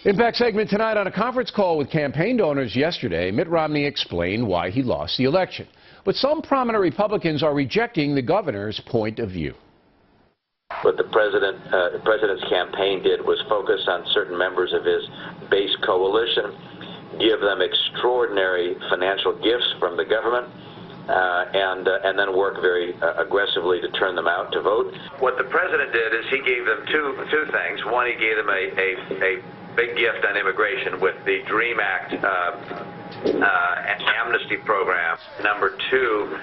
Impact segment tonight. On a conference call with campaign donors yesterday, Mitt Romney explained why he lost the election. But some prominent Republicans are rejecting the governor's point of view. What the president's campaign did was focus on certain members of his base coalition, give them extraordinary financial gifts from the government, and then work very aggressively to turn them out to vote. What the president did is he gave them two things. One, he gave them a big gift on immigration with the DREAM Act amnesty program. Number two,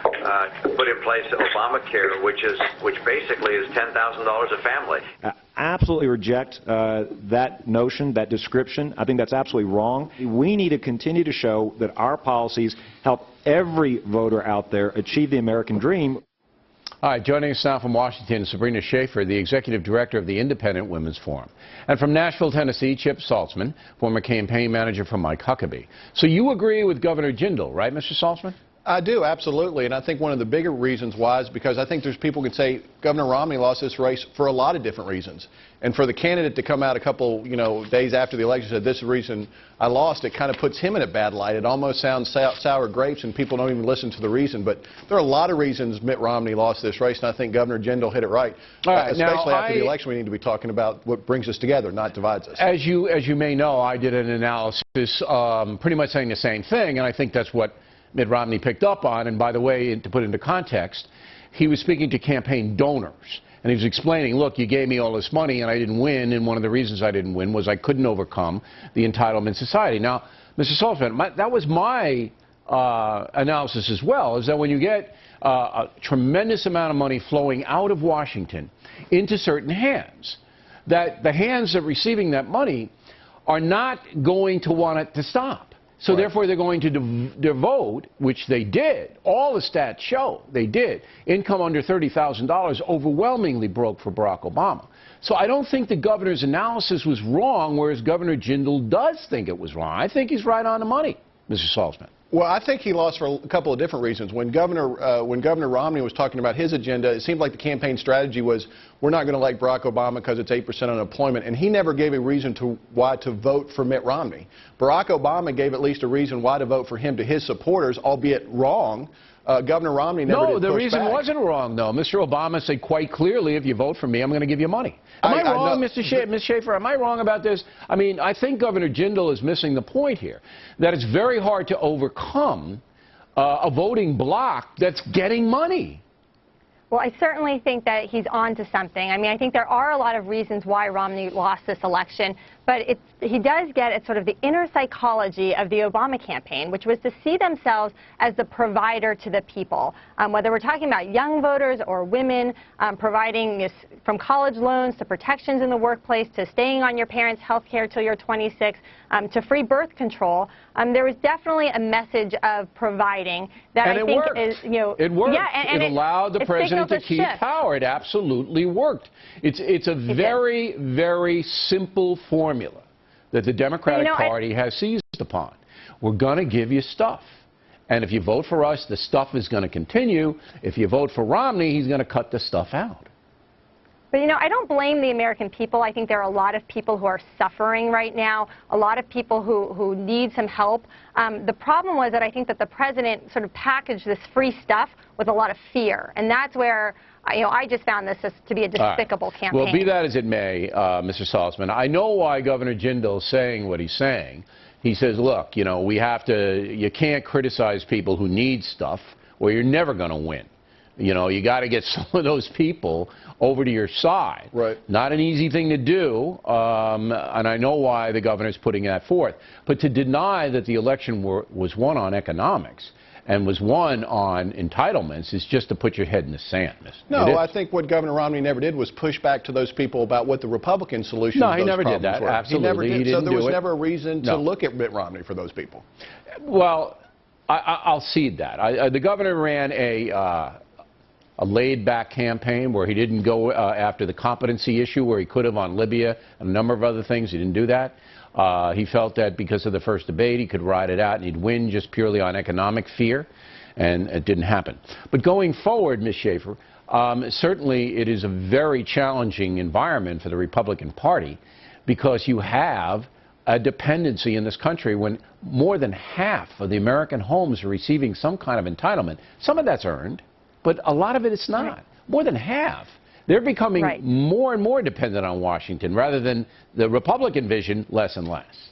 put in place Obamacare, which basically is $10,000 a family. Absolutely reject that notion, that description. I think that's absolutely wrong. We need to continue to show that our policies help every voter out there achieve the American dream. All right, joining us now from Washington, Sabrina Schaeffer, the executive director of the Independent Women's Forum. And from Nashville, Tennessee, Chip Saltzman, former campaign manager for Mike Huckabee. So you agree with Governor Jindal, right, Mr. Saltzman? I do, absolutely. And I think one of the bigger reasons why is because I think there's people who can say Governor Romney lost this race for a lot of different reasons. And for the candidate to come out a couple, days after the election and said, this is the reason I lost, it kind of puts him in a bad light. It almost sounds sour grapes, and people don't even listen to the reason. But there are a lot of reasons Mitt Romney lost this race, and I think Governor Jindal hit it right. All right, especially after the election, we need to be talking about what brings us together, not divides us. As you may know, I did an analysis pretty much saying the same thing, and I think that's what Mitt Romney picked up on. And by the way, to put it into context, he was speaking to campaign donors. And he was explaining, look, you gave me all this money and I didn't win, and one of the reasons I didn't win was I couldn't overcome the entitlement society. Now, Mr. Saltzman, that was my analysis as well, is that when you get a tremendous amount of money flowing out of Washington into certain hands, that the hands that are receiving that money are not going to want it to stop. So therefore, they're going to devote, which they did. All the stats show they did. Income under $30,000 overwhelmingly broke for Barack Obama. So I don't think the governor's analysis was wrong, whereas Governor Jindal does think it was wrong. I think he's right on the money, Mr. Saltzman. Well, I think he lost for a couple of different reasons. When Governor Romney was talking about his agenda, it seemed like the campaign strategy was, we're not going to elect Barack Obama because it's 8% unemployment, and he never gave a reason why to vote for Mitt Romney. Barack Obama gave at least a reason why to vote for him to his supporters, albeit wrong. Governor Romney never did push back. No, the reason wasn't wrong, though. Mr. Obama said quite clearly, if you vote for me, I'm going to give you money. Am I wrong, Ms. Schaeffer? Am I wrong about this? I mean, I think Governor Jindal is missing the point here, that it's very hard to overcome a voting bloc that's getting money. Well, I certainly think that he's on to something. I mean, I think there are a lot of reasons why Romney lost this election, but he does get at sort of the inner psychology of the Obama campaign, which was to see themselves as the provider to the people. Whether we're talking about young voters or women, providing from college loans to protections in the workplace to staying on your parents' health care till you're 26, to free birth control, there was definitely a message of providing that and I think worked. is, It worked. Yeah, and it allowed the president to keep power. It absolutely worked. It's a very, very simple formula that the Democratic Party has seized upon. We're going to give you stuff. And if you vote for us, the stuff is going to continue. If you vote for Romney, he's going to cut the stuff out. But, I don't blame the American people. I think there are a lot of people who are suffering right now, a lot of people who need some help. The problem was that I think that the president sort of packaged this free stuff with a lot of fear. And that's where, I just found this to be a despicable campaign. Well, be that as it may, Mr. Saltzman, I know why Governor Jindal is saying what he's saying. He says, look, you can't criticize people who need stuff or you're never going to win. You got to get some of those people over to your side. Right. Not an easy thing to do, and I know why the governor's putting that forth. But to deny that the election was won on economics and was won on entitlements is just to put your head in the sand. No, I think what Governor Romney never did was push back to those people about what the Republican solution to those problems were. No, he never did that. Were. Absolutely. He never did. He didn't so there was do never a reason to look at Mitt Romney for those people. Well, I'll cede that. The governor ran a laid-back campaign where he didn't go after the competency issue where he could have on Libya and a number of other things. He didn't do that. He felt that because of the first debate, he could ride it out and he'd win just purely on economic fear, and it didn't happen. But going forward, Ms. Schaeffer, certainly it is a very challenging environment for the Republican Party because you have a dependency in this country when more than half of the American homes are receiving some kind of entitlement. Some of that's earned, but a lot of it is not. Right. More than half. They're becoming more and more dependent on Washington rather than the Republican vision, less and less.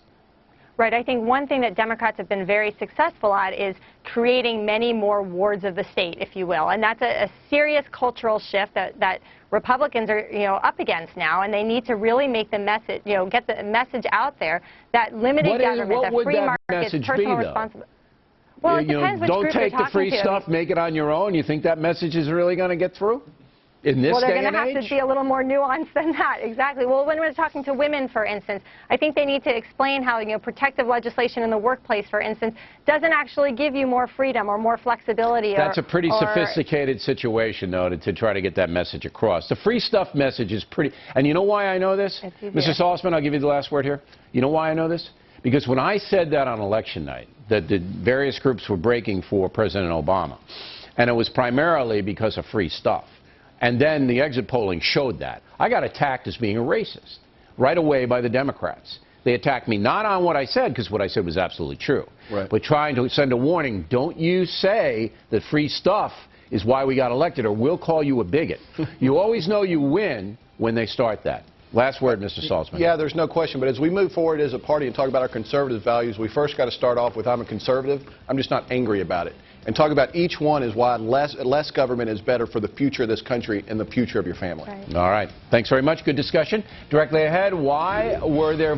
Right. I think one thing that Democrats have been very successful at is creating many more wards of the state, if you will. And that's a serious cultural shift that Republicans are, up against now, and they need to really make the message, get the message out there that limited government, that free markets, personal responsibility. Well, it depends which group you're talking to. Don't take the free stuff, make it on your own. You think that message is really going to get through? In this well, they're going to have to be a little more nuanced than that. Exactly. Well, when we're talking to women, for instance, I think they need to explain how, protective legislation in the workplace, for instance, doesn't actually give you more freedom or more flexibility. That's a pretty sophisticated situation, though, to try to get that message across. The free stuff message is pretty... And you know why I know this? Mr. Saltzman, I'll give you the last word here. You know why I know this? Because when I said that on election night, that the various groups were breaking for President Obama, and it was primarily because of free stuff, and then the exit polling showed that, I got attacked as being a racist right away by the Democrats. They attacked me not on what I said, because what I said was absolutely true, but trying to send a warning, don't you say that free stuff is why we got elected, or we'll call you a bigot. You always know you win when they start that. Last word, Mr. Saltzman. Yeah, there's no question. But as we move forward as a party and talk about our conservative values, we first got to start off with I'm a conservative. I'm just not angry about it. And talk about each one is why less government is better for the future of this country and the future of your family. All right. Thanks very much. Good discussion. Directly ahead, why were there